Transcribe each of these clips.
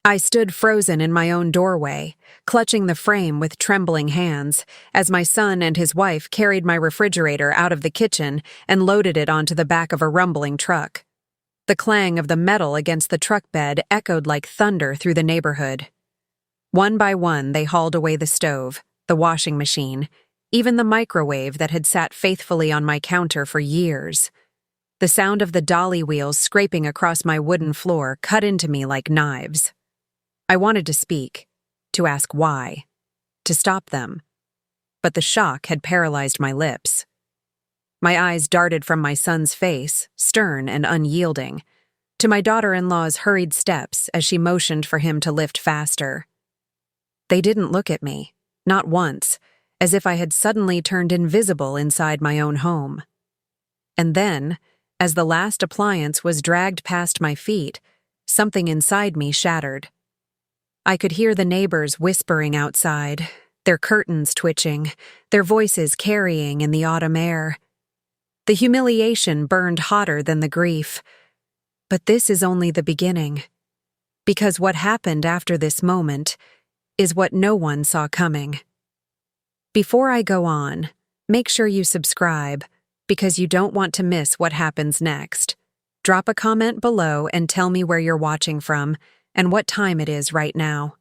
I stood frozen in my own doorway, clutching the frame with trembling hands, as my son and his wife carried my refrigerator out of the kitchen and loaded it onto the back of a rumbling truck. The clang of the metal against the truck bed echoed like thunder through the neighborhood. One by one, they hauled away the stove, the washing machine, even the microwave that had sat faithfully on my counter for years. The sound of the dolly wheels scraping across my wooden floor cut into me like knives. I wanted to speak, to ask why, to stop them, but the shock had paralyzed my lips. My eyes darted from my son's face, stern and unyielding, to my daughter-in-law's hurried steps as she motioned for him to lift faster. They didn't look at me, not once, as if I had suddenly turned invisible inside my own home. And then, as the last appliance was dragged past my feet, something inside me shattered. I could hear the neighbors whispering outside, their curtains twitching, their voices carrying in the autumn air. The humiliation burned hotter than the grief. But this is only the beginning, because what happened after this moment is what no one saw coming. Before I go on, make sure you subscribe, because you don't want to miss what happens next. Drop a comment below and tell me where you're watching from and what time it is right now.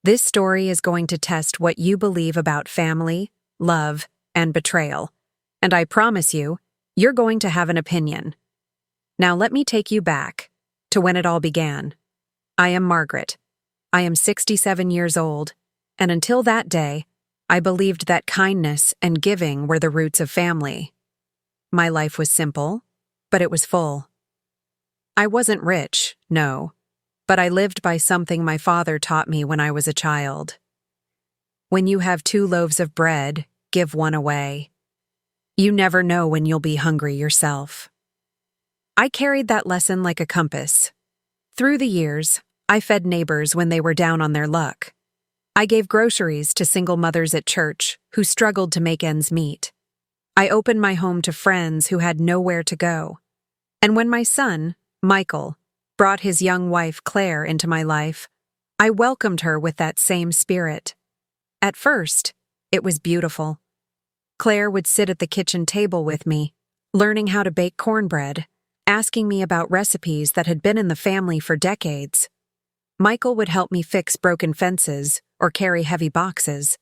This story is going to test what you believe about family, love, and betrayal. And I promise you, you're going to have an opinion. Now let me take you back to when it all began. I am Margaret. I am 67 years old, and until that day, I believed that kindness and giving were the roots of family. My life was simple, but it was full. I wasn't rich, no, but I lived by something my father taught me when I was a child. When you have 2 loaves of bread, give one away. You never know when you'll be hungry yourself. I carried that lesson like a compass. Through the years, I fed neighbors when they were down on their luck. I gave groceries to single mothers at church who struggled to make ends meet. I opened my home to friends who had nowhere to go. And when my son, Michael, brought his young wife Claire into my life, I welcomed her with that same spirit. At first, it was beautiful. Claire would sit at the kitchen table with me, learning how to bake cornbread, asking me about recipes that had been in the family for decades. Michael would help me fix broken fences or carry heavy boxes.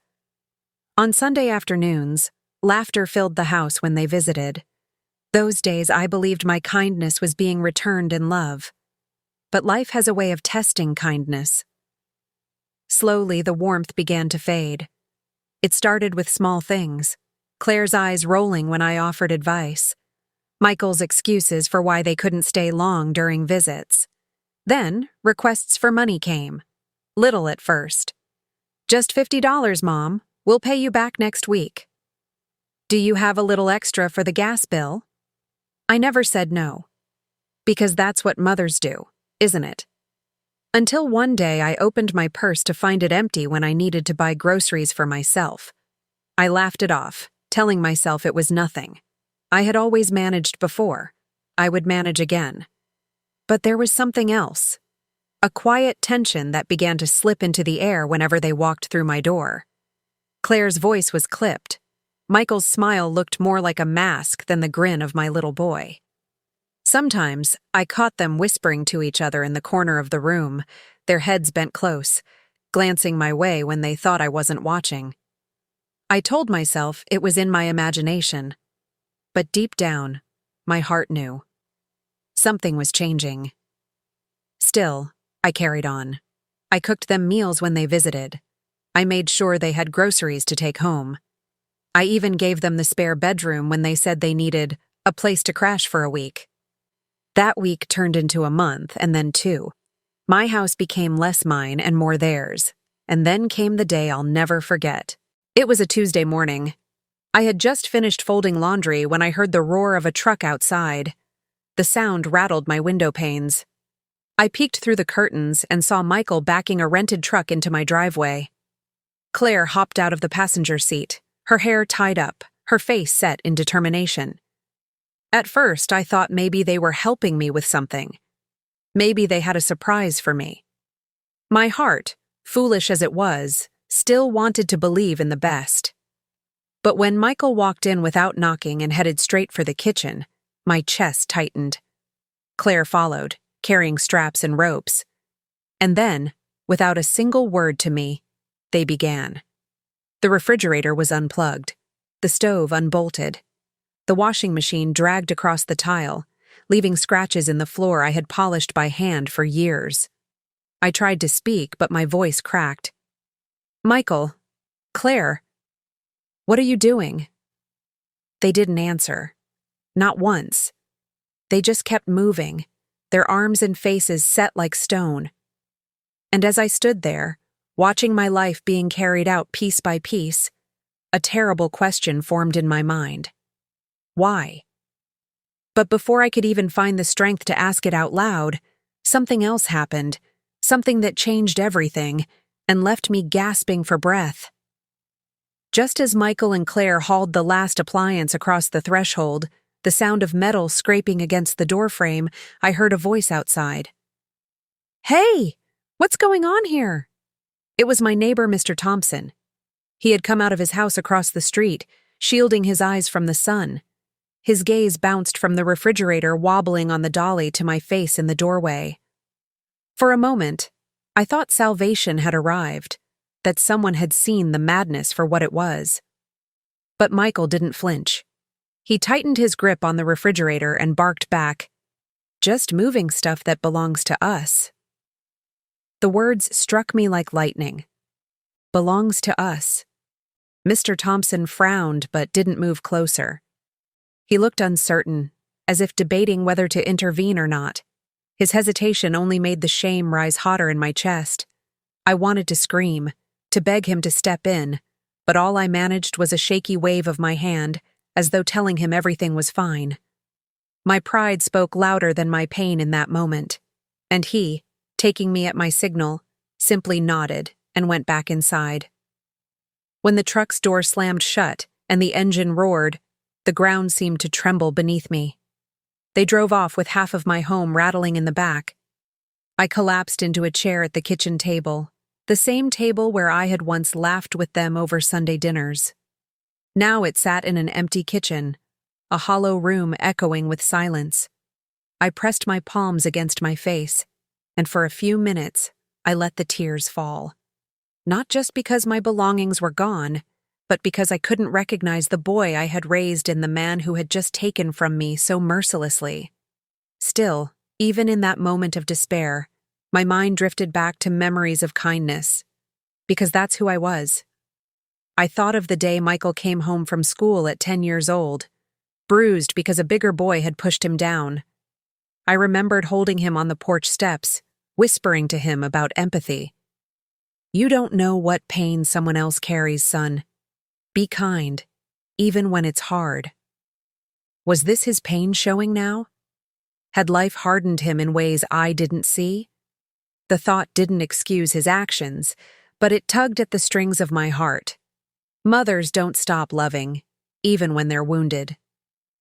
On Sunday afternoons, laughter filled the house when they visited. Those days I believed my kindness was being returned in love. But life has a way of testing kindness. Slowly, the warmth began to fade. It started with small things. Claire's eyes rolling when I offered advice. Michael's excuses for why they couldn't stay long during visits. Then, requests for money came. Little at first. "Just $50, Mom. We'll pay you back next week." "Do you have a little extra for the gas bill?" I never said no. Because that's what mothers do, isn't it? Until one day I opened my purse to find it empty when I needed to buy groceries for myself. I laughed it off, telling myself it was nothing. I had always managed before. I would manage again. But there was something else. A quiet tension that began to slip into the air whenever they walked through my door. Claire's voice was clipped. Michael's smile looked more like a mask than the grin of my little boy. Sometimes, I caught them whispering to each other in the corner of the room, their heads bent close, glancing my way when they thought I wasn't watching. I told myself it was in my imagination. But deep down, my heart knew. Something was changing. Still, I carried on. I cooked them meals when they visited. I made sure they had groceries to take home. I even gave them the spare bedroom when they said they needed a place to crash for a week. That week turned into a month, and then 2. My house became less mine and more theirs. And then came the day I'll never forget. It was a Tuesday morning. I had just finished folding laundry when I heard the roar of a truck outside. The sound rattled my window panes. I peeked through the curtains and saw Michael backing a rented truck into my driveway. Claire hopped out of the passenger seat, her hair tied up, her face set in determination. At first, I thought maybe they were helping me with something. Maybe they had a surprise for me. My heart, foolish as it was, still wanted to believe in the best. But when Michael walked in without knocking and headed straight for the kitchen, my chest tightened. Claire followed, carrying straps and ropes. And then, without a single word to me, they began. The refrigerator was unplugged, the stove unbolted. The washing machine dragged across the tile, leaving scratches in the floor I had polished by hand for years. I tried to speak, but my voice cracked. "Michael, Claire, what are you doing?" They didn't answer. Not once. They just kept moving, their arms and faces set like stone. And as I stood there, watching my life being carried out piece by piece, a terrible question formed in my mind. Why? But before I could even find the strength to ask it out loud, something else happened, something that changed everything, and left me gasping for breath. Just as Michael and Claire hauled the last appliance across the threshold, the sound of metal scraping against the doorframe, I heard a voice outside. "Hey! What's going on here?" It was my neighbor, Mr. Thompson. He had come out of his house across the street, shielding his eyes from the sun. His gaze bounced from the refrigerator wobbling on the dolly to my face in the doorway. For a moment, I thought salvation had arrived, that someone had seen the madness for what it was. But Michael didn't flinch. He tightened his grip on the refrigerator and barked back, "Just moving stuff that belongs to us." The words struck me like lightning. Belongs to us. Mr. Thompson frowned but didn't move closer. He looked uncertain, as if debating whether to intervene or not. His hesitation only made the shame rise hotter in my chest. I wanted to scream, to beg him to step in, but all I managed was a shaky wave of my hand, as though telling him everything was fine. My pride spoke louder than my pain in that moment, and he, taking me at my signal, simply nodded and went back inside. When the truck's door slammed shut and the engine roared, the ground seemed to tremble beneath me. They drove off with half of my home rattling in the back. I collapsed into a chair at the kitchen table, the same table where I had once laughed with them over Sunday dinners. Now it sat in an empty kitchen, a hollow room echoing with silence. I pressed my palms against my face, and for a few minutes, I let the tears fall. Not just because my belongings were gone, but because I couldn't recognize the boy I had raised in the man who had just taken from me so mercilessly. Still, even in that moment of despair, my mind drifted back to memories of kindness, because that's who I was. I thought of the day Michael came home from school at 10 years old, bruised because a bigger boy had pushed him down. I remembered holding him on the porch steps, whispering to him about empathy. "You don't know what pain someone else carries, son. Be kind, even when it's hard." Was this his pain showing now? Had life hardened him in ways I didn't see? The thought didn't excuse his actions, but it tugged at the strings of my heart. Mothers don't stop loving, even when they're wounded.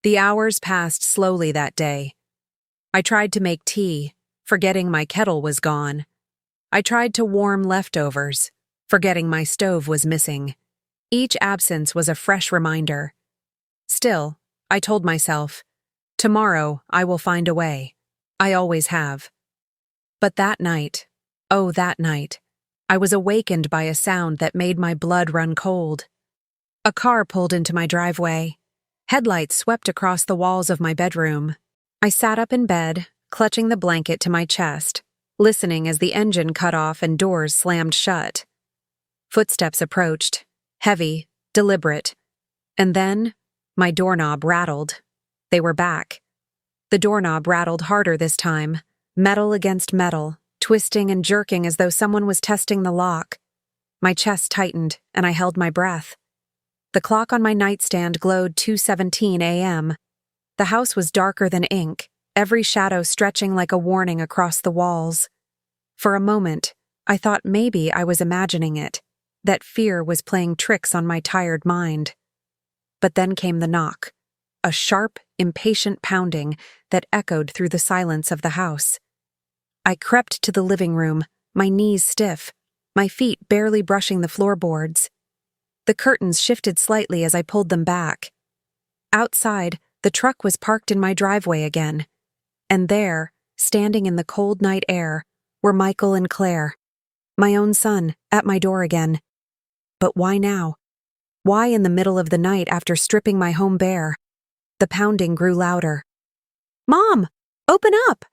The hours passed slowly that day. I tried to make tea, forgetting my kettle was gone. I tried to warm leftovers, forgetting my stove was missing. Each absence was a fresh reminder. Still, I told myself, tomorrow I will find a way. I always have. But that night, oh that night, I was awakened by a sound that made my blood run cold. A car pulled into my driveway. Headlights swept across the walls of my bedroom. I sat up in bed, clutching the blanket to my chest, listening as the engine cut off and doors slammed shut. Footsteps approached, heavy, deliberate. And then, my doorknob rattled. They were back. The doorknob rattled harder this time, metal against metal, twisting and jerking as though someone was testing the lock. My chest tightened, and I held my breath. The clock on my nightstand glowed 2:17 a.m. The house was darker than ink, every shadow stretching like a warning across the walls. For a moment, I thought maybe I was imagining it, that fear was playing tricks on my tired mind. But then came the knock, a sharp, impatient pounding that echoed through the silence of the house. I crept to the living room, my knees stiff, my feet barely brushing the floorboards. The curtains shifted slightly as I pulled them back. Outside, the truck was parked in my driveway again. And there, standing in the cold night air, were Michael and Claire, my own son, at my door again. But why now? Why in the middle of the night after stripping my home bare? The pounding grew louder. "Mom! Open up!"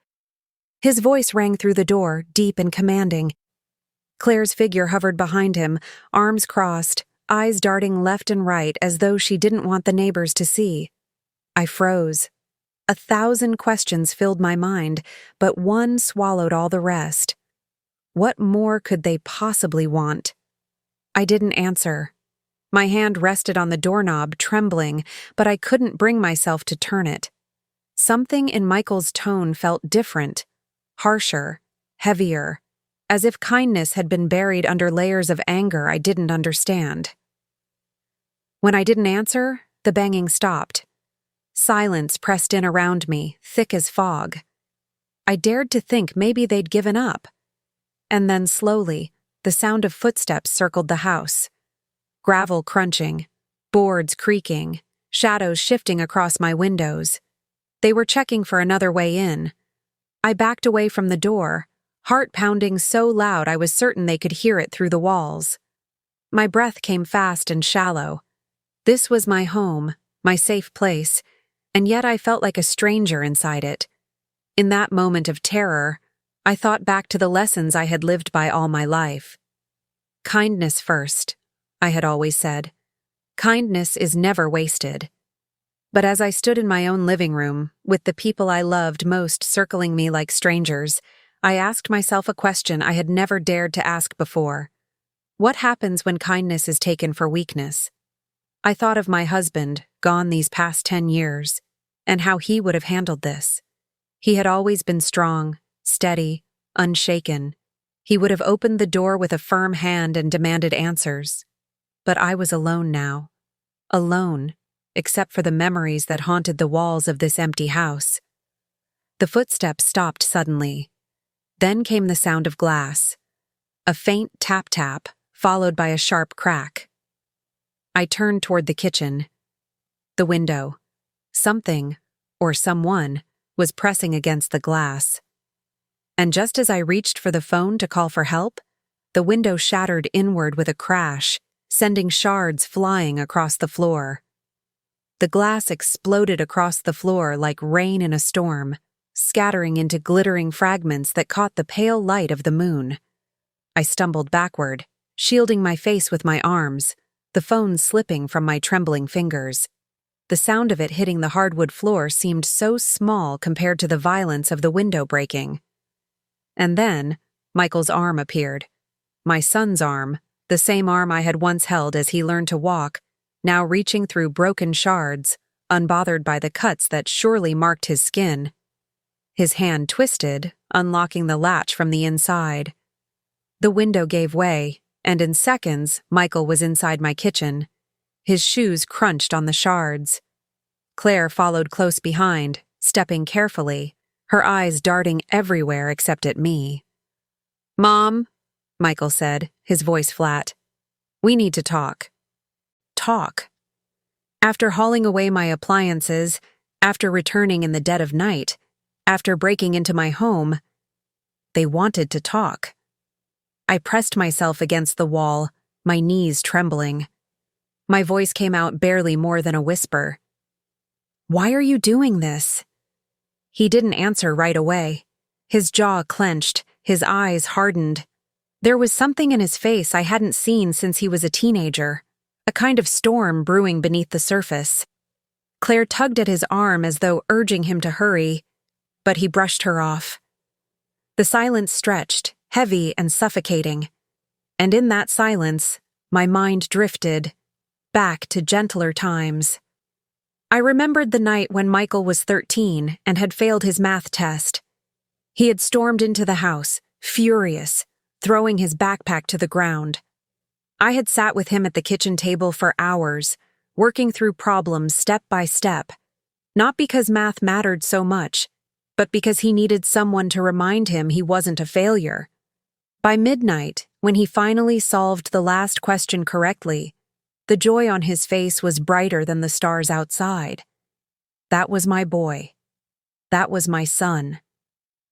His voice rang through the door, deep and commanding. Claire's figure hovered behind him, arms crossed, eyes darting left and right as though she didn't want the neighbors to see. I froze. 1,000 questions filled my mind, but one swallowed all the rest. What more could they possibly want? I didn't answer. My hand rested on the doorknob, trembling, but I couldn't bring myself to turn it. Something in Michael's tone felt different, harsher, heavier, as if kindness had been buried under layers of anger I didn't understand. When I didn't answer, the banging stopped. Silence pressed in around me, thick as fog. I dared to think maybe they'd given up. And then slowly, the sound of footsteps circled the house. Gravel crunching, boards creaking, shadows shifting across my windows. They were checking for another way in. I backed away from the door, heart pounding so loud I was certain they could hear it through the walls. My breath came fast and shallow. This was my home, my safe place, and yet I felt like a stranger inside it. In that moment of terror, I thought back to the lessons I had lived by all my life. Kindness first, I had always said. Kindness is never wasted. But as I stood in my own living room, with the people I loved most circling me like strangers, I asked myself a question I had never dared to ask before. What happens when kindness is taken for weakness? I thought of my husband, gone these past 10 years, and how he would have handled this. He had always been strong, steady, unshaken. He would have opened the door with a firm hand and demanded answers. But I was alone now. Alone, except for the memories that haunted the walls of this empty house. The footsteps stopped suddenly. Then came the sound of glass. A faint tap-tap, followed by a sharp crack. I turned toward the kitchen. The window. Something, or someone, was pressing against the glass. And just as I reached for the phone to call for help, the window shattered inward with a crash, sending shards flying across the floor. The glass exploded across the floor like rain in a storm, scattering into glittering fragments that caught the pale light of the moon. I stumbled backward, shielding my face with my arms, the phone slipping from my trembling fingers. The sound of it hitting the hardwood floor seemed so small compared to the violence of the window breaking. And then, Michael's arm appeared. My son's arm, the same arm I had once held as he learned to walk, now reaching through broken shards, unbothered by the cuts that surely marked his skin. His hand twisted, unlocking the latch from the inside. The window gave way, and in seconds, Michael was inside my kitchen. His shoes crunched on the shards. Claire followed close behind, stepping carefully, her eyes darting everywhere except at me. "Mom," Michael said, his voice flat. "We need to talk." Talk. After hauling away my appliances, after returning in the dead of night, after breaking into my home, they wanted to talk. I pressed myself against the wall, my knees trembling. My voice came out barely more than a whisper. "Why are you doing this?" He didn't answer right away. His jaw clenched, his eyes hardened. There was something in his face I hadn't seen since he was a teenager, a kind of storm brewing beneath the surface. Claire tugged at his arm as though urging him to hurry, but he brushed her off. The silence stretched, heavy and suffocating. And in that silence, my mind drifted, back to gentler times. I remembered the night when Michael was 13 and had failed his math test. He had stormed into the house, furious, throwing his backpack to the ground. I had sat with him at the kitchen table for hours, working through problems step by step, not because math mattered so much, but because he needed someone to remind him he wasn't a failure. By midnight, when he finally solved the last question correctly, the joy on his face was brighter than the stars outside. That was my boy. That was my son.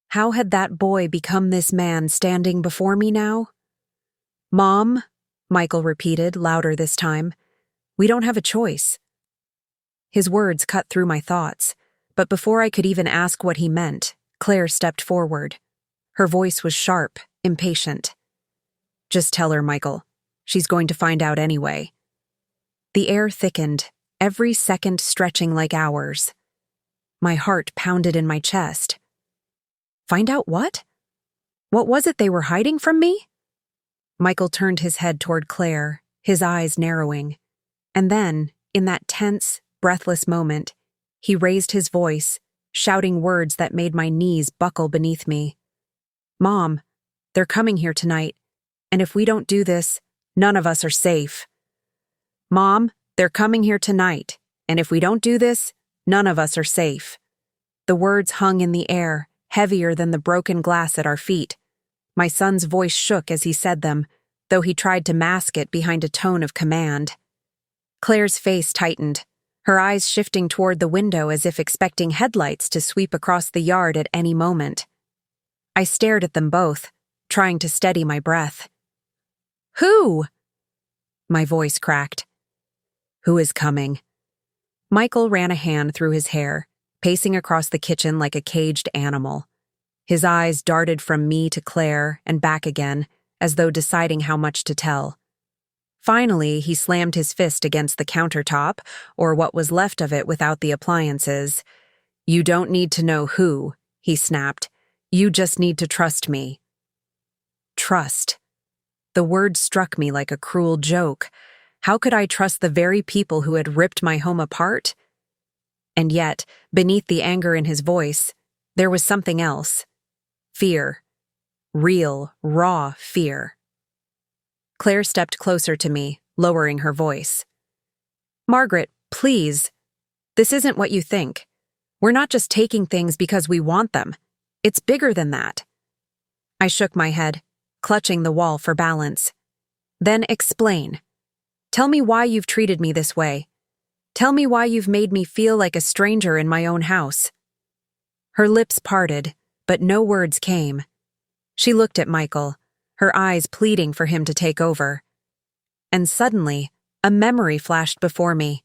How had that boy become this man standing before me now? "Mom," Michael repeated, louder this time, "we don't have a choice." His words cut through my thoughts, but before I could even ask what he meant, Claire stepped forward. Her voice was sharp, impatient. "Just tell her, Michael. She's going to find out anyway." The air thickened, every second stretching like hours. My heart pounded in my chest. Find out what? What was it they were hiding from me? Michael turned his head toward Claire, his eyes narrowing. And then, in that tense, breathless moment, he raised his voice, shouting words that made my knees buckle beneath me. "Mom, they're coming here tonight, and if we don't do this, none of us are safe. Mom, they're coming here tonight, and if we don't do this, none of us are safe." The words hung in the air, heavier than the broken glass at our feet. My son's voice shook as he said them, though he tried to mask it behind a tone of command. Claire's face tightened, her eyes shifting toward the window as if expecting headlights to sweep across the yard at any moment. I stared at them both, trying to steady my breath. "Who?" My voice cracked. "Who is coming?" Michael ran a hand through his hair, pacing across the kitchen like a caged animal. His eyes darted from me to Claire and back again, as though deciding how much to tell. Finally, he slammed his fist against the countertop, or what was left of it without the appliances. "You don't need to know who," he snapped. "You just need to trust me." Trust. The word struck me like a cruel joke. How could I trust the very people who had ripped my home apart? And yet, beneath the anger in his voice, there was something else. Fear. Real, raw fear. Claire stepped closer to me, lowering her voice. "Margaret, please. This isn't what you think. We're not just taking things because we want them. It's bigger than that." I shook my head, clutching the wall for balance. "Then explain. Tell me why you've treated me this way. Tell me why you've made me feel like a stranger in my own house." Her lips parted, but no words came. She looked at Michael, her eyes pleading for him to take over. And suddenly, a memory flashed before me.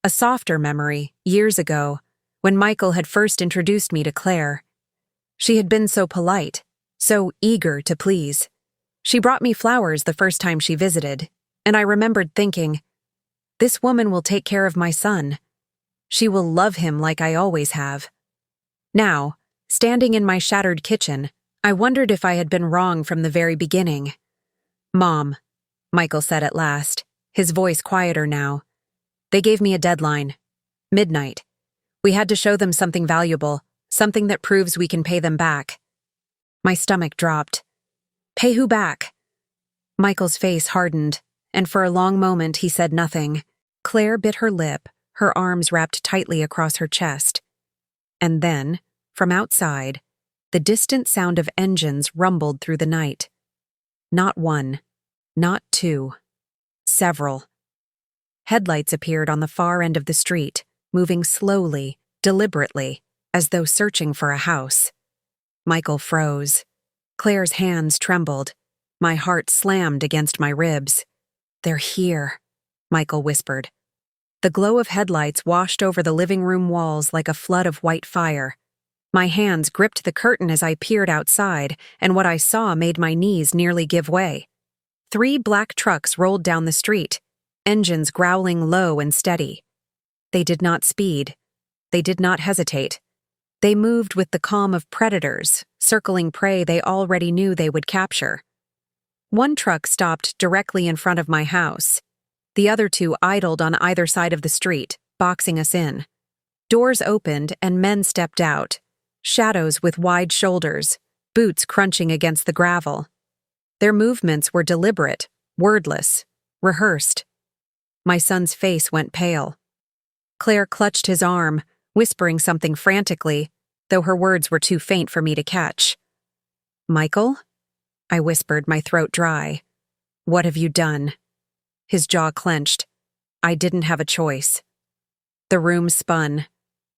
A softer memory, years ago, when Michael had first introduced me to Claire. She had been so polite, so eager to please. She brought me flowers the first time she visited, and I remembered thinking, this woman will take care of my son. She will love him like I always have. Now, standing in my shattered kitchen, I wondered if I had been wrong from the very beginning. "Mom," Michael said at last, his voice quieter now. "They gave me a deadline. Midnight. We had to show them something valuable, something that proves we can pay them back." My stomach dropped. "Pay who back?" Michael's face hardened, and for a long moment he said nothing. Claire bit her lip, her arms wrapped tightly across her chest. And then, from outside, the distant sound of engines rumbled through the night. Not one, not two, several. Headlights appeared on the far end of the street, moving slowly, deliberately, as though searching for a house. Michael froze. Claire's hands trembled. My heart slammed against my ribs. "They're here," Michael whispered. The glow of headlights washed over the living room walls like a flood of white fire. My hands gripped the curtain as I peered outside, and what I saw made my knees nearly give way. 3 black trucks rolled down the street, engines growling low and steady. They did not speed. They did not hesitate. They moved with the calm of predators, circling prey they already knew they would capture. One truck stopped directly in front of my house. The other 2 idled on either side of the street, boxing us in. Doors opened and men stepped out, shadows with wide shoulders, boots crunching against the gravel. Their movements were deliberate, wordless, rehearsed. My son's face went pale. Claire clutched his arm, whispering something frantically, though her words were too faint for me to catch. "Michael?" I whispered, my throat dry. What have you done? His jaw clenched. I didn't have a choice. The room spun.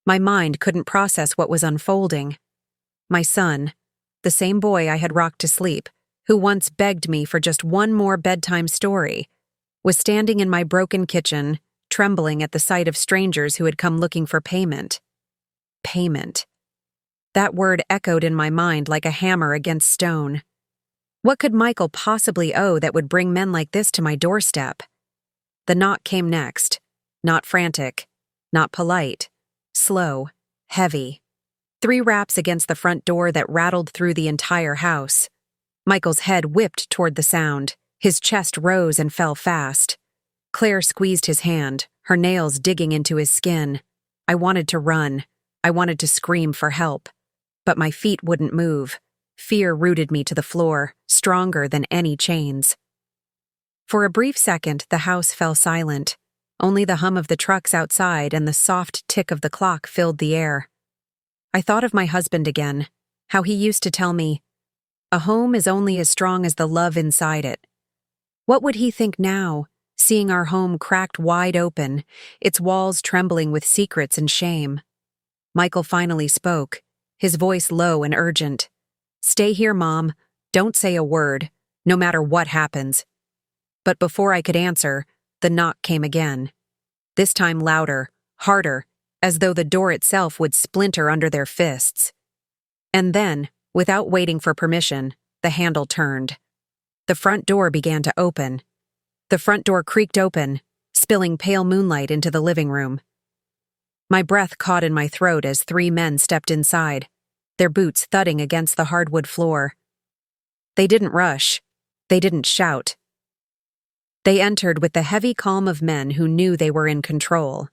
My mind couldn't process what was unfolding. My son, the same boy I had rocked to sleep, who once begged me for just one more bedtime story, was standing in my broken kitchen, trembling at the sight of strangers who had come looking for payment. Payment. That word echoed in my mind like a hammer against stone. What could Michael possibly owe that would bring men like this to my doorstep? The knock came next. Not frantic, not polite, slow, heavy. 3 raps against the front door that rattled through the entire house. Michael's head whipped toward the sound. His chest rose and fell fast. Claire squeezed his hand, her nails digging into his skin. I wanted to run. I wanted to scream for help. But my feet wouldn't move. Fear rooted me to the floor, stronger than any chains. For a brief second, the house fell silent. Only the hum of the trucks outside and the soft tick of the clock filled the air. I thought of my husband again, how he used to tell me, "A home is only as strong as the love inside it." What would he think now, seeing our home cracked wide open, its walls trembling with secrets and shame? Michael finally spoke, his voice low and urgent. "Stay here, Mom. Don't say a word, no matter what happens." But before I could answer, the knock came again. This time louder, harder, as though the door itself would splinter under their fists. And then, without waiting for permission, the handle turned. The front door began to open. The front door creaked open, spilling pale moonlight into the living room. My breath caught in my throat as 3 men stepped inside, their boots thudding against the hardwood floor. They didn't rush. They didn't shout. They entered with the heavy calm of men who knew they were in control.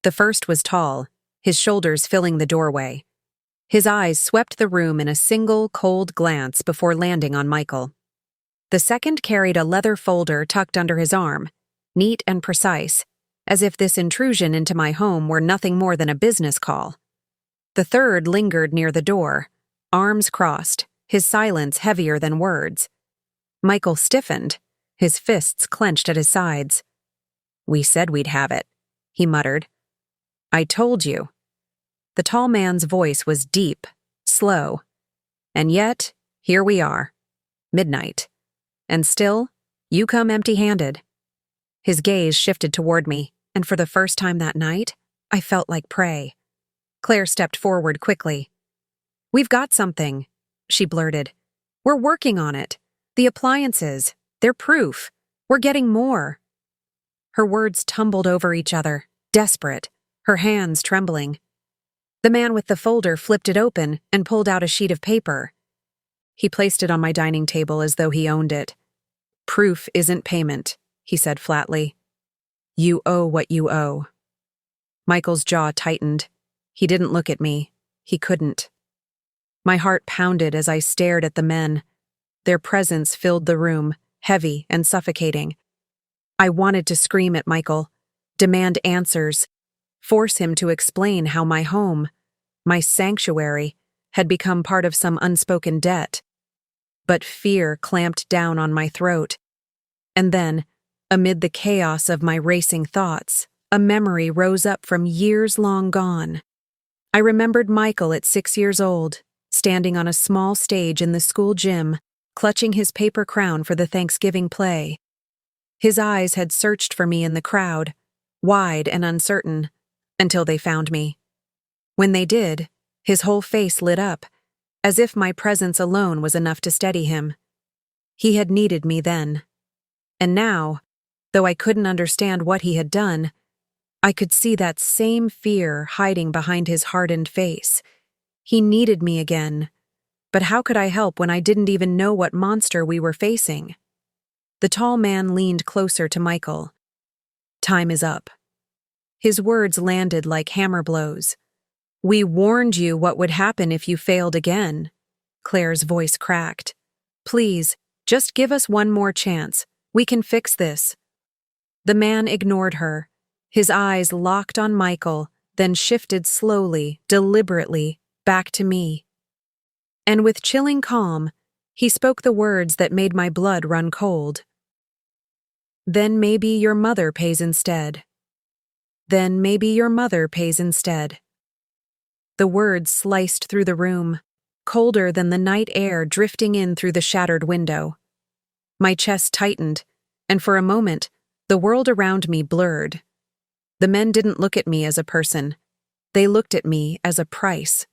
The first was tall, his shoulders filling the doorway. His eyes swept the room in a single, cold glance before landing on Michael. The second carried a leather folder tucked under his arm, neat and precise, as if this intrusion into my home were nothing more than a business call. The third lingered near the door, arms crossed, his silence heavier than words. Michael stiffened, his fists clenched at his sides. "We said we'd have it," he muttered. "I told you." The tall man's voice was deep, slow. And yet, here we are. Midnight. And still, you come empty-handed. His gaze shifted toward me, and for the first time that night, I felt like prey. Claire stepped forward quickly. "We've got something," she blurted. "We're working on it. The appliances, they're proof. We're getting more." Her words tumbled over each other, desperate, her hands trembling. The man with the folder flipped it open and pulled out a sheet of paper. He placed it on my dining table as though he owned it. "Proof isn't payment," he said flatly. "You owe what you owe." Michael's jaw tightened. He didn't look at me. He couldn't. My heart pounded as I stared at the men. Their presence filled the room, heavy and suffocating. I wanted to scream at Michael, demand answers, force him to explain how my home, my sanctuary, had become part of some unspoken debt. But fear clamped down on my throat. And then, amid the chaos of my racing thoughts, a memory rose up from years long gone. I remembered Michael at 6 years old, standing on a small stage in the school gym, clutching his paper crown for the Thanksgiving play. His eyes had searched for me in the crowd, wide and uncertain, until they found me. When they did, his whole face lit up, as if my presence alone was enough to steady him. He had needed me then. And now, though I couldn't understand what he had done, I could see that same fear hiding behind his hardened face. He needed me again. But how could I help when I didn't even know what monster we were facing? The tall man leaned closer to Michael. "Time is up." His words landed like hammer blows. "We warned you what would happen if you failed again." Claire's voice cracked. "Please, just give us one more chance. We can fix this." The man ignored her. His eyes locked on Michael, then shifted slowly, deliberately, back to me. And with chilling calm, He spoke the words that made my blood run cold. Then maybe your mother pays instead. Then maybe your mother pays instead. The words sliced through the room, colder than the night air drifting in through the shattered window. My chest tightened, and for a moment, the world around me blurred. The men didn't look at me as a person. They looked at me as a price.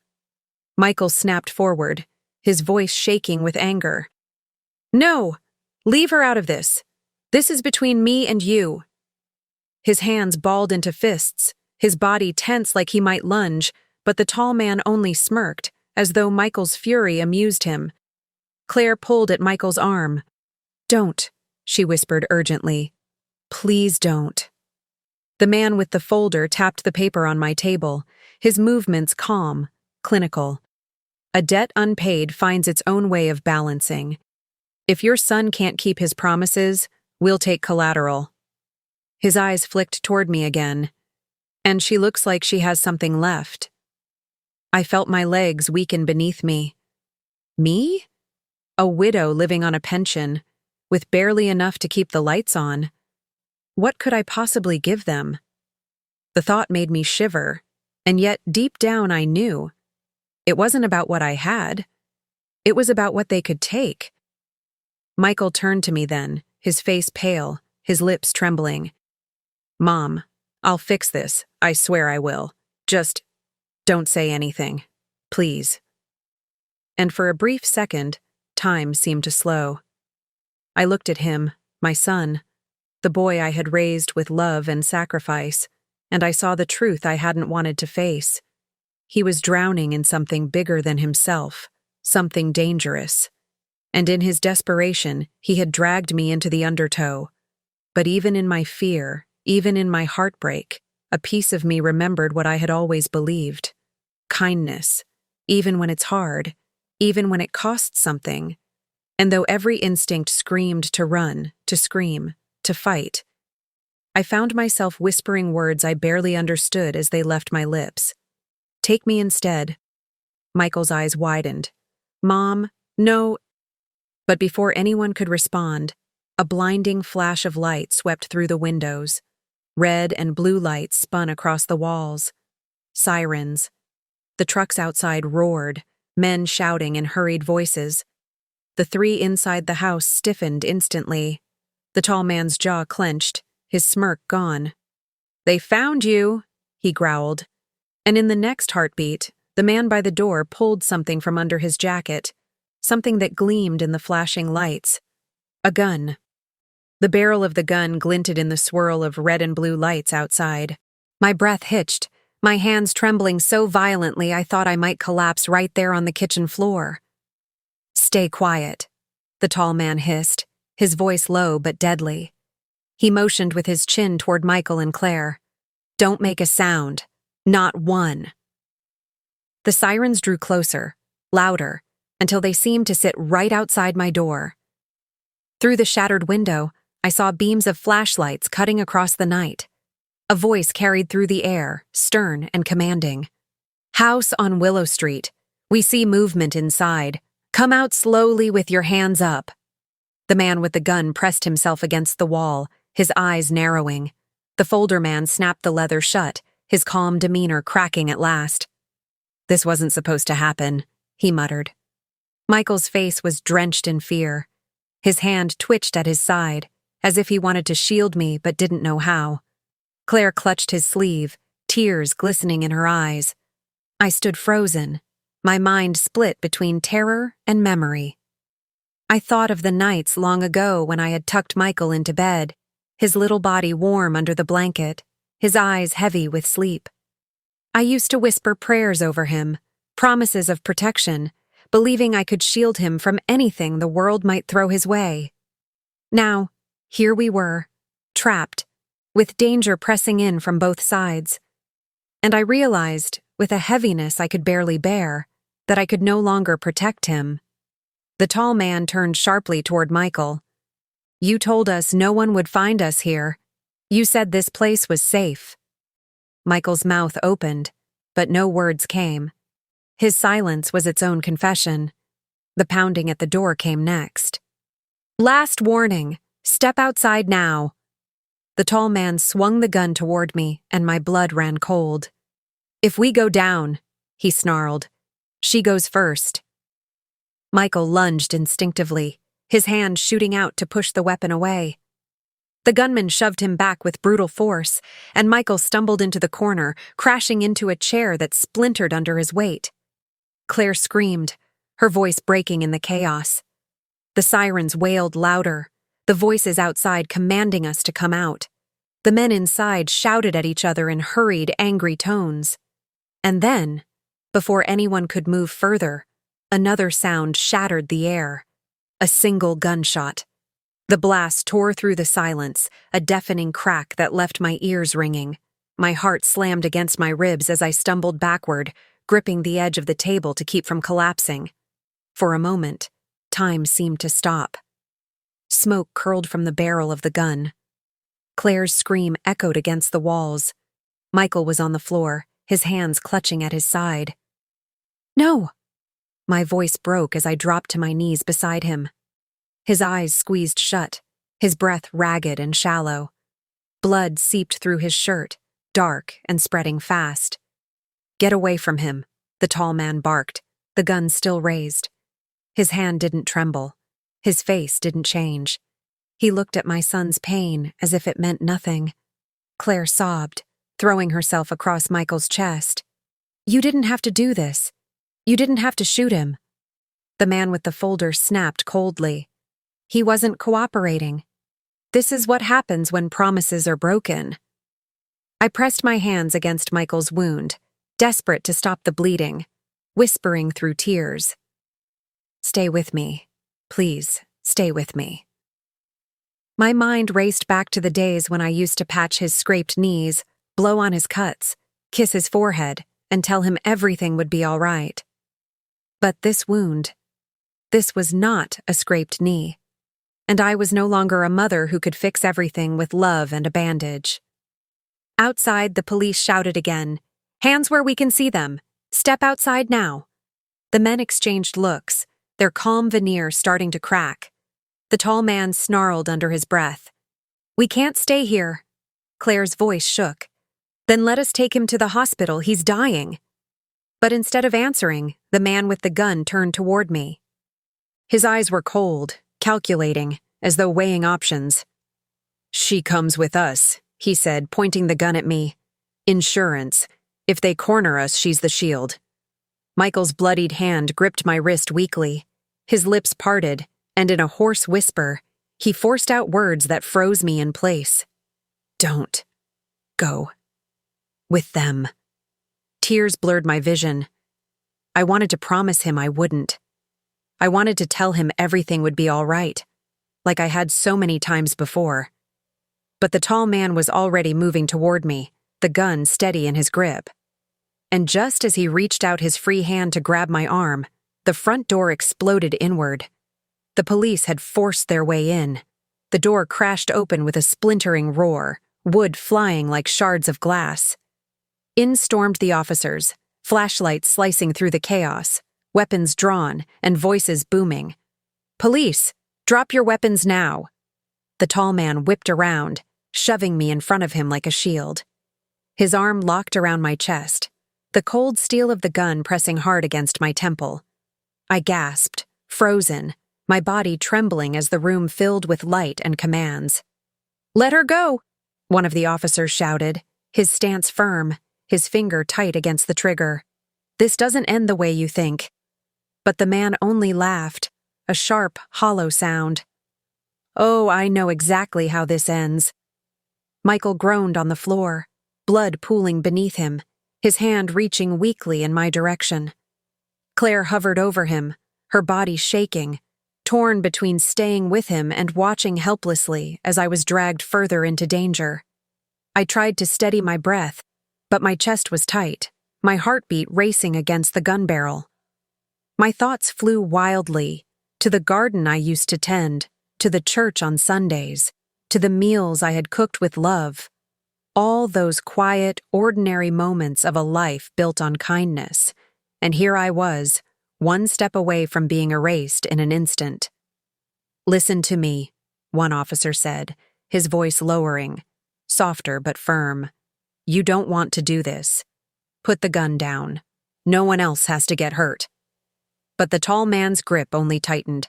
Michael snapped forward, his voice shaking with anger. "No! Leave her out of this. This is between me and you." His hands balled into fists, his body tense like he might lunge, but the tall man only smirked, as though Michael's fury amused him. Claire pulled at Michael's arm. "Don't," she whispered urgently. "Please don't." The man with the folder tapped the paper on my table, his movements calm, clinical. A debt unpaid finds its own way of balancing. If your son can't keep his promises, we'll take collateral. His eyes flicked toward me again. And she looks like she has something left. I felt my legs weaken beneath me. Me? A widow living on a pension, with barely enough to keep the lights on. What could I possibly give them? The thought made me shiver, and yet deep down I knew. It wasn't about what I had. It was about what they could take. Michael turned to me then, his face pale, his lips trembling. "Mom, I'll fix this. I swear I will. Just don't say anything. Please." And for a brief second, time seemed to slow. I looked at him, my son, the boy I had raised with love and sacrifice, and I saw the truth I hadn't wanted to face. He was drowning in something bigger than himself, something dangerous. And in his desperation, he had dragged me into the undertow. But even in my fear, even in my heartbreak, a piece of me remembered what I had always believed. Kindness, even when it's hard, even when it costs something. And though every instinct screamed to run, to scream, to fight, I found myself whispering words I barely understood as they left my lips. "Take me instead." Michael's eyes widened. "Mom, no." But before anyone could respond, a blinding flash of light swept through the windows. Red and blue lights spun across the walls. Sirens. The trucks outside roared, men shouting in hurried voices. The three inside the house stiffened instantly. The tall man's jaw clenched, his smirk gone. "They found you," he growled. And in the next heartbeat, the man by the door pulled something from under his jacket, something that gleamed in the flashing lights. A gun. The barrel of the gun glinted in the swirl of red and blue lights outside. My breath hitched, my hands trembling so violently I thought I might collapse right there on the kitchen floor. "Stay quiet," the tall man hissed, his voice low but deadly. He motioned with his chin toward Michael and Claire. "Don't make a sound. Not one." The sirens drew closer, louder, until they seemed to sit right outside my door. Through the shattered window, I saw beams of flashlights cutting across the night. A voice carried through the air, stern and commanding. "House on Willow Street. We see movement inside. Come out slowly with your hands up." The man with the gun pressed himself against the wall, his eyes narrowing. The folder man snapped the leather shut, his calm demeanor cracking at last. "This wasn't supposed to happen," he muttered. Michael's face was drenched in fear. His hand twitched at his side, as if he wanted to shield me but didn't know how. Claire clutched his sleeve, tears glistening in her eyes. I stood frozen, my mind split between terror and memory. I thought of the nights long ago when I had tucked Michael into bed, his little body warm under the blanket, his eyes heavy with sleep. I used to whisper prayers over him, promises of protection, believing I could shield him from anything the world might throw his way. Now, here we were, trapped, with danger pressing in from both sides. And I realized, with a heaviness I could barely bear, that I could no longer protect him. The tall man turned sharply toward Michael. "You told us no one would find us here. You said this place was safe." Michael's mouth opened, but no words came. His silence was its own confession. The pounding at the door came next. "Last warning! Step outside now!" The tall man swung the gun toward me, and my blood ran cold. "If we go down," he snarled, "she goes first." Michael lunged instinctively, his hand shooting out to push the weapon away. The gunman shoved him back with brutal force, and Michael stumbled into the corner, crashing into a chair that splintered under his weight. Claire screamed, her voice breaking in the chaos. The sirens wailed louder, the voices outside commanding us to come out. The men inside shouted at each other in hurried, angry tones. And then, before anyone could move further, another sound shattered the air. A single gunshot. The blast tore through the silence, a deafening crack that left my ears ringing. My heart slammed against my ribs as I stumbled backward, gripping the edge of the table to keep from collapsing. For a moment, time seemed to stop. Smoke curled from the barrel of the gun. Claire's scream echoed against the walls. Michael was on the floor, his hands clutching at his side. "No!" My voice broke as I dropped to my knees beside him. His eyes squeezed shut, his breath ragged and shallow. Blood seeped through his shirt, dark and spreading fast. "Get away from him," the tall man barked, the gun still raised. His hand didn't tremble. His face didn't change. He looked at my son's pain as if it meant nothing. Claire sobbed, throwing herself across Michael's chest. "You didn't have to do this. You didn't have to shoot him." The man with the folder snapped coldly. He wasn't cooperating. This is what happens when promises are broken. I pressed my hands against Michael's wound, desperate to stop the bleeding, whispering through tears. "Stay with me. Please, stay with me." My mind raced back to the days when I used to patch his scraped knees, blow on his cuts, kiss his forehead, and tell him everything would be all right. But this was not a scraped knee, and I was no longer a mother who could fix everything with love and a bandage. Outside, the police shouted again, "Hands where we can see them! Step outside now!" The men exchanged looks, their calm veneer starting to crack. The tall man snarled under his breath. "We can't stay here." Claire's voice shook. "Then let us take him to the hospital, he's dying." But instead of answering, the man with the gun turned toward me. His eyes were cold, calculating, as though weighing options. "She comes with us," he said, pointing the gun at me. "Insurance. If they corner us, she's the shield." Michael's bloodied hand gripped my wrist weakly. His lips parted, and in a hoarse whisper, he forced out words that froze me in place. "Don't go with them." Tears blurred my vision. I wanted to promise him I wouldn't. I wanted to tell him everything would be all right, like I had so many times before. But the tall man was already moving toward me, the gun steady in his grip. And just as he reached out his free hand to grab my arm, the front door exploded inward. The police had forced their way in. The door crashed open with a splintering roar, wood flying like shards of glass. In stormed the officers, flashlights slicing through the chaos, weapons drawn and voices booming. "Police, drop your weapons now." The tall man whipped around, shoving me in front of him like a shield. His arm locked around my chest, the cold steel of the gun pressing hard against my temple. I gasped, frozen, my body trembling as the room filled with light and commands. "Let her go," one of the officers shouted, his stance firm, his finger tight against the trigger. "This doesn't end the way you think." But the man only laughed, a sharp, hollow sound. "Oh, I know exactly how this ends." Michael groaned on the floor, blood pooling beneath him, his hand reaching weakly in my direction. Claire hovered over him, her body shaking, torn between staying with him and watching helplessly as I was dragged further into danger. I tried to steady my breath, but my chest was tight, my heartbeat racing against the gun barrel. My thoughts flew wildly, to the garden I used to tend, to the church on Sundays, to the meals I had cooked with love. All those quiet, ordinary moments of a life built on kindness. And here I was, one step away from being erased in an instant. "Listen to me," one officer said, his voice lowering, softer but firm. "You don't want to do this. Put the gun down. No one else has to get hurt." But the tall man's grip only tightened.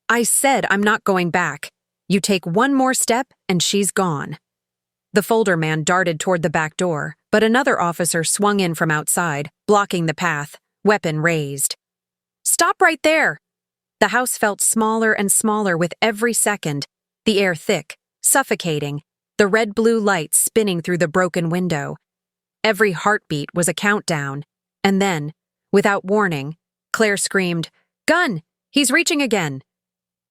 "I said I'm not going back. You take one more step and she's gone." The folder man darted toward the back door, but another officer swung in from outside, blocking the path, weapon raised. "Stop right there!" The house felt smaller and smaller with every second, the air thick, suffocating, the red-blue light spinning through the broken window. Every heartbeat was a countdown, and then, without warning, Claire screamed, "Gun! He's reaching again!"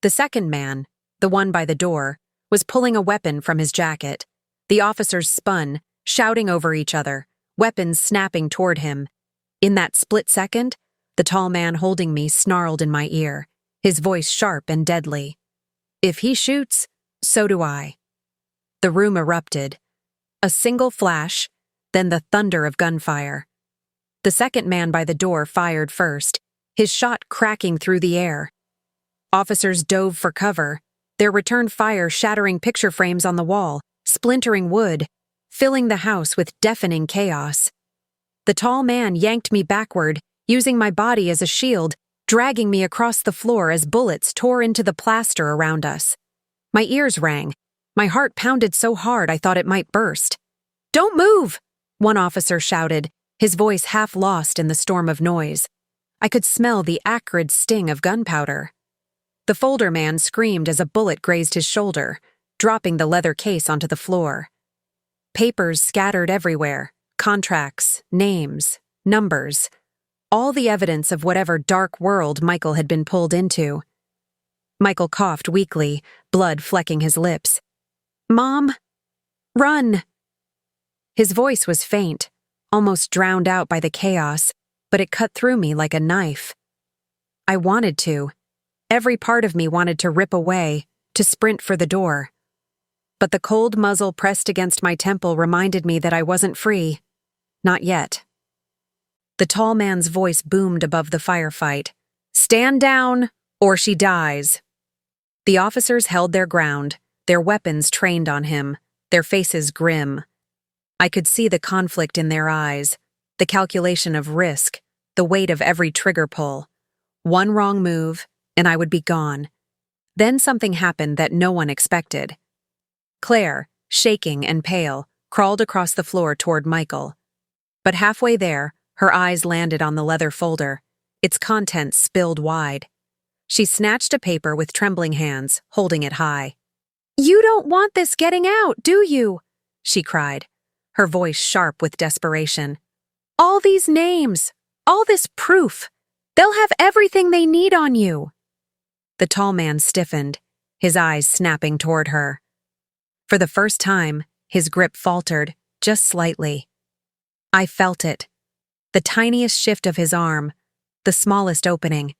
The second man, the one by the door, was pulling a weapon from his jacket. The officers spun, shouting over each other, weapons snapping toward him. In that split second, the tall man holding me snarled in my ear, his voice sharp and deadly. "If he shoots, so do I." The room erupted. A single flash, then the thunder of gunfire. The second man by the door fired first, his shot cracking through the air. Officers dove for cover, their return fire shattering picture frames on the wall, splintering wood, filling the house with deafening chaos. The tall man yanked me backward, using my body as a shield, dragging me across the floor as bullets tore into the plaster around us. My ears rang. My heart pounded so hard I thought it might burst. "Don't move!" one officer shouted, his voice half lost in the storm of noise. I could smell the acrid sting of gunpowder. The folder man screamed as a bullet grazed his shoulder, dropping the leather case onto the floor. Papers scattered everywhere, contracts, names, numbers, all the evidence of whatever dark world Michael had been pulled into. Michael coughed weakly, blood flecking his lips. "Mom, run!" His voice was faint, almost drowned out by the chaos, but it cut through me like a knife. I wanted to. Every part of me wanted to rip away, to sprint for the door. But the cold muzzle pressed against my temple reminded me that I wasn't free. Not yet. The tall man's voice boomed above the firefight. "Stand down, or she dies." The officers held their ground, their weapons trained on him, their faces grim. I could see the conflict in their eyes, the calculation of risk, the weight of every trigger pull. One wrong move, and I would be gone. Then something happened that no one expected. Claire, shaking and pale, crawled across the floor toward Michael. But halfway there, her eyes landed on the leather folder, its contents spilled wide. She snatched a paper with trembling hands, holding it high. "You don't want this getting out, do you?" she cried, her voice sharp with desperation. "All these names, all this proof, they'll have everything they need on you." The tall man stiffened, his eyes snapping toward her. For the first time, his grip faltered, just slightly. I felt it. The tiniest shift of his arm, the smallest opening.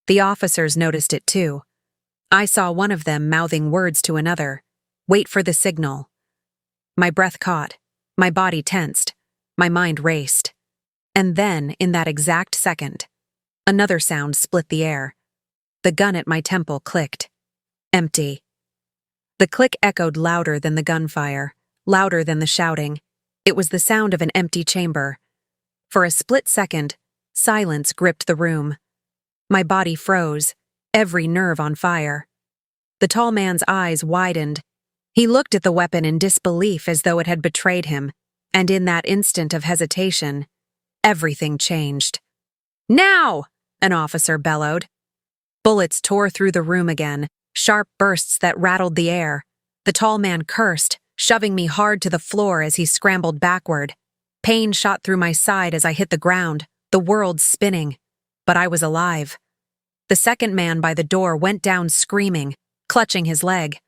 The officers noticed it too. I saw one of them mouthing words to another. Wait for the signal. My breath caught, my body tensed, my mind raced. And then, in that exact second, another sound split the air. The gun at my temple clicked. Empty. The click echoed louder than the gunfire, louder than the shouting. It was the sound of an empty chamber. For a split second, silence gripped the room. My body froze, every nerve on fire. The tall man's eyes widened. He looked at the weapon in disbelief as though it had betrayed him, and in that instant of hesitation, everything changed. "Now!" an officer bellowed. Bullets tore through the room again, sharp bursts that rattled the air. The tall man cursed, shoving me hard to the floor as he scrambled backward. Pain shot through my side as I hit the ground, the world spinning. But I was alive. The second man by the door went down screaming, clutching his leg.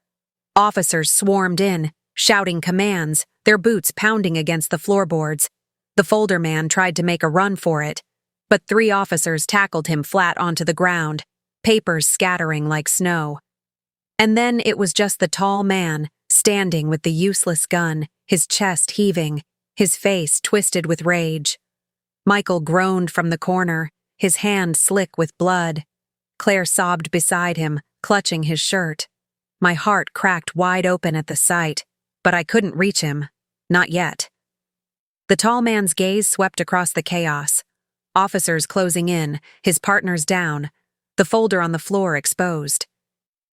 Officers swarmed in, shouting commands, their boots pounding against the floorboards. The folder man tried to make a run for it, but 3 officers tackled him flat onto the ground, papers scattering like snow. And then it was just the tall man, standing with the useless gun, his chest heaving, his face twisted with rage. Michael groaned from the corner, his hand slick with blood. Claire sobbed beside him, clutching his shirt. My heart cracked wide open at the sight, but I couldn't reach him. Not yet. The tall man's gaze swept across the chaos. Officers closing in, his partners down, the folder on the floor exposed.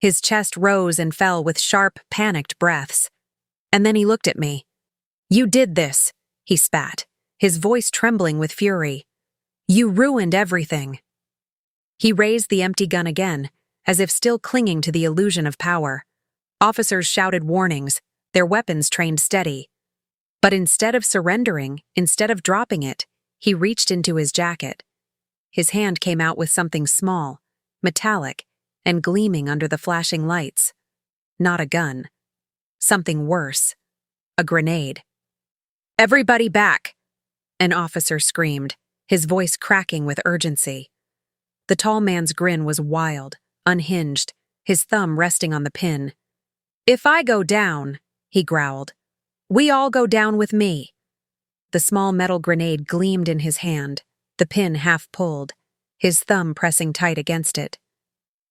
His chest rose and fell with sharp, panicked breaths. And then he looked at me. "You did this," he spat, his voice trembling with fury. "You ruined everything." He raised the empty gun again, as if still clinging to the illusion of power. Officers shouted warnings, their weapons trained steady. But instead of surrendering, instead of dropping it, he reached into his jacket. His hand came out with something small, metallic, and gleaming under the flashing lights. Not a gun. Something worse. A grenade. "Everybody back!" an officer screamed, his voice cracking with urgency. The tall man's grin was wild, unhinged, his thumb resting on the pin. "If I go down," he growled, "we all go down with me." The small metal grenade gleamed in his hand, the pin half pulled, his thumb pressing tight against it.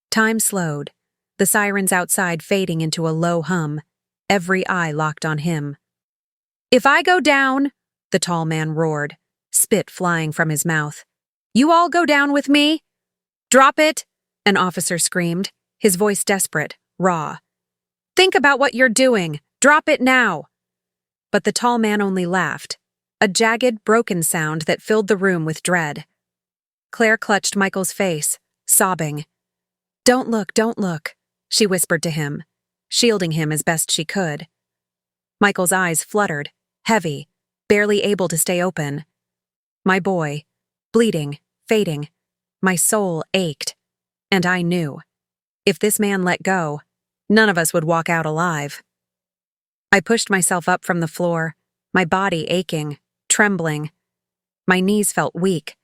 Time slowed, the sirens outside fading into a low hum, every eye locked on him. "If I go down," the tall man roared, spit flying from his mouth, "you all go down with me?" "Drop it," an officer screamed, his voice desperate, raw. "Think about what you're doing. Drop it now." But the tall man only laughed, a jagged, broken sound that filled the room with dread. Claire clutched Michael's face, sobbing. Don't look," she whispered to him, shielding him as best she could. Michael's eyes fluttered, heavy, barely able to stay open. My boy, bleeding, fading, my soul ached, and I knew. If this man let go, none of us would walk out alive. I pushed myself up from the floor, my body aching, trembling. My knees felt weak,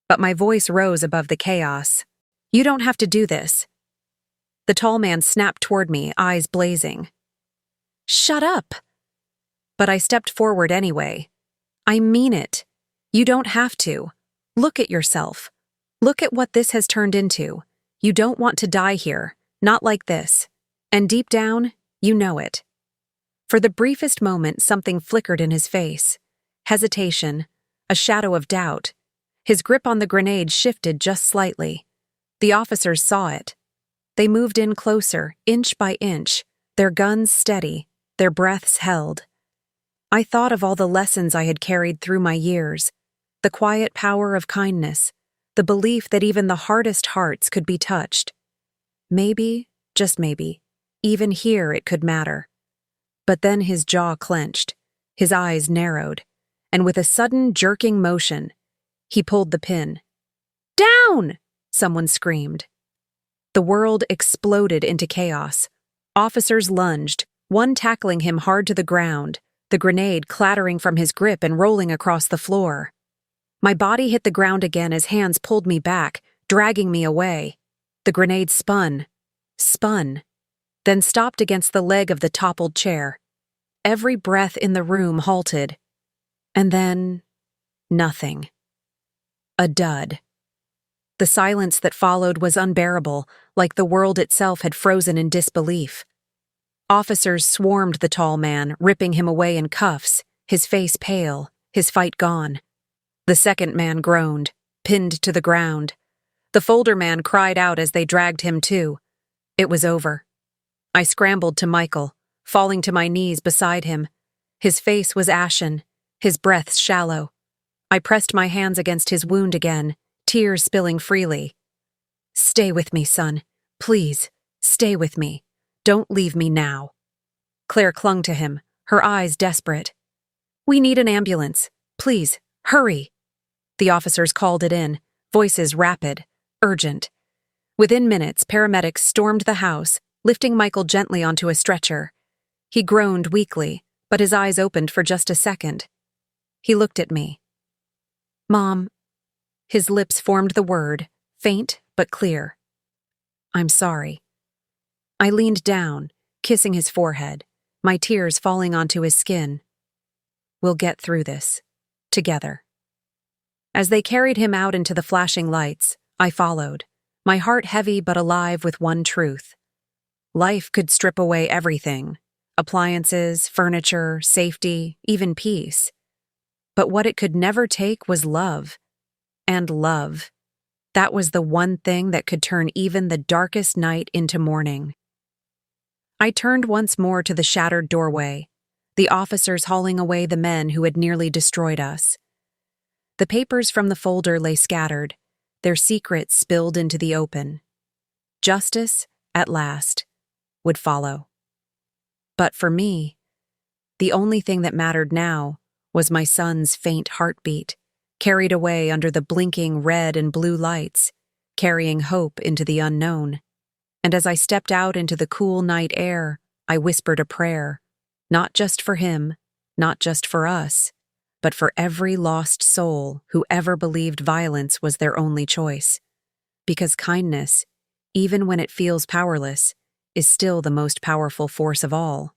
but my voice rose above the chaos. "You don't have to do this." The tall man snapped toward me, eyes blazing. "Shut up!" But I stepped forward anyway. "I mean it. You don't have to. Look at yourself. Look at what this has turned into. You don't want to die here, not like this. And deep down, you know it." For the briefest moment, something flickered in his face. Hesitation, a shadow of doubt. His grip on the grenade shifted just slightly. The officers saw it. They moved in closer, inch by inch, their guns steady, their breaths held. I thought of all the lessons I had carried through my years, the quiet power of kindness, the belief that even the hardest hearts could be touched. Maybe, just maybe, even here it could matter. But then his jaw clenched, his eyes narrowed, and with a sudden jerking motion, he pulled the pin. "Down!" someone screamed. The world exploded into chaos. Officers lunged, one tackling him hard to the ground, the grenade clattering from his grip and rolling across the floor. My body hit the ground again as hands pulled me back, dragging me away. The grenade spun, then stopped against the leg of the toppled chair. Every breath in the room halted. And then, nothing. A dud. The silence that followed was unbearable, like the world itself had frozen in disbelief. Officers swarmed the tall man, ripping him away in cuffs, his face pale, his fight gone. The second man groaned, pinned to the ground. The folder man cried out as they dragged him too. It was over. I scrambled to Michael, falling to my knees beside him. His face was ashen, his breath shallow. I pressed my hands against his wound again, tears spilling freely. "Stay with me, son. Please, stay with me. Don't leave me now." Claire clung to him, her eyes desperate. "We need an ambulance. Please, hurry." The officers called it in, voices rapid, urgent. Within minutes, paramedics stormed the house, lifting Michael gently onto a stretcher. He groaned weakly, but his eyes opened for just a second. He looked at me. "Mom." His lips formed the word, faint but clear. "I'm sorry." I leaned down, kissing his forehead, my tears falling onto his skin. "We'll get through this. Together." As they carried him out into the flashing lights, I followed, my heart heavy but alive with one truth. Life could strip away everything: appliances, furniture, safety, even peace. But what it could never take was love. And love. That was the one thing that could turn even the darkest night into morning. I turned once more to the shattered doorway, the officers hauling away the men who had nearly destroyed us. The papers from the folder lay scattered, their secrets spilled into the open. Justice, at last, would follow. But for me, the only thing that mattered now was my son's faint heartbeat, carried away under the blinking red and blue lights, carrying hope into the unknown. And as I stepped out into the cool night air, I whispered a prayer, not just for him, not just for us, but for every lost soul who ever believed violence was their only choice. Because kindness, even when it feels powerless, is still the most powerful force of all.